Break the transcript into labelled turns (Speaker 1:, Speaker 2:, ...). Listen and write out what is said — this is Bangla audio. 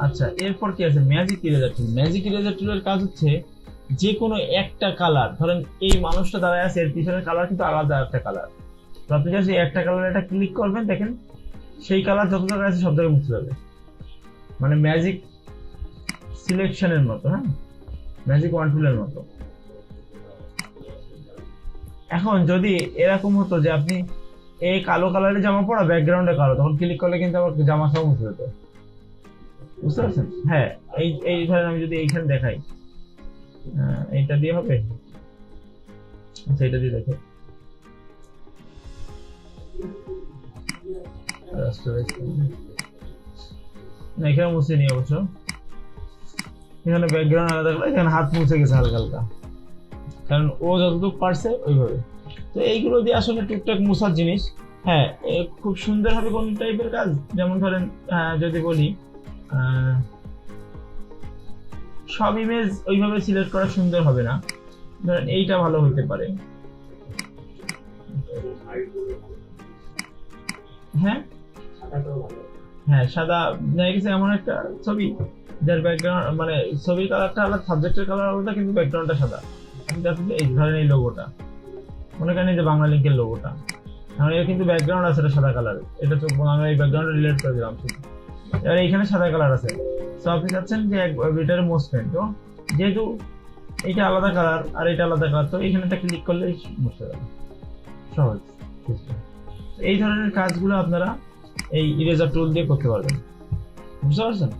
Speaker 1: আচ্ছা, এরপর কি আছে? ম্যাজিক ইরেজার টুল। ম্যাজিক ইরেজার টুলের কাজ হচ্ছে যে কোনো একটা কালার, ধরেন এই মানুষটা দাঁড়ায় আছে, এর পিছনের কালার কিন্তু আলাদা একটা কালার। তো আপনি জাস্ট এই একটা কালার এটা ক্লিক করবেন, দেখেন সেই কালার যত জায়গায় আছে সব জায়গায় মুছে যাবে। মানে ম্যাজিক সিলেকশনের মতো, হ্যাঁ, ম্যাজিক ওয়ান টুলের মতো। এখন যদি এরকম হতো যে আপনি এই কালো কালারের জামা পরা, ব্যাকগ্রাউন্ডে কালো, তখন ক্লিক করলে কিন্তু আমার জামা সব মুছে যেত। বুঝতে পারছেন? হ্যাঁ, এই ধরেন আমি যদি এইখানে দেখাই, এইটা দিয়ে হবে? আচ্ছা, এটা দিয়ে দেখো। না, এখানে মুছে নি অবশ্য, এখানে ব্যাকগ্রাউন্ড আলাদা করে, এখানে হাত মুছে গেছে হালকা হালকা, কারণ ও যতটুকু পারছে ওইভাবে। তো এইগুলো দিয়ে আসলে টুকটাক মুছার জিনিস। হ্যাঁ, খুব সুন্দর হবে কোন টাইপের কাজ, যেমন ধরেন যদি বলি সব ইমেজ ওইভাবে সিলেক্ট করা সুন্দর হবে না, ধরেন এইটা ভালো হইতে পারে। হ্যাঁ হ্যাঁ, সাদা দেখা গেছে এমন একটা ছবি যার ব্যাকগ্রাউন্ড মানে ছবির কালারটা আলাদা, সাবজেক্টের কালার আলাদা, কিন্তু ব্যাকগ্রাউন্ডটা সাদা। এই ধরেন এই লোগোটা, মনে করেন এই যে বাংলা লিঙ্কের লোগোটা, এখন এর কিন্তু ব্যাকগ্রাউন্ড আছে এটা সাদা কালার, এটা তো আমরা এই ব্যাকগ্রাউন্ড রিলেট করে দিলাম। এবার এইখানে সাদা কালার আছে, তো আপনি চাচ্ছেন যে এটার মুছবেন, তো যেহেতু এইটা আলাদা কালার আর এটা আলাদা কালার, তো এইখানে একটা ক্লিক করলে মুছে যাবে, সহজ। এই ধরনের কাজগুলো আপনারা এই ইরেজার টুল দিয়ে করতে পারবেন। বুঝতে পারছেন?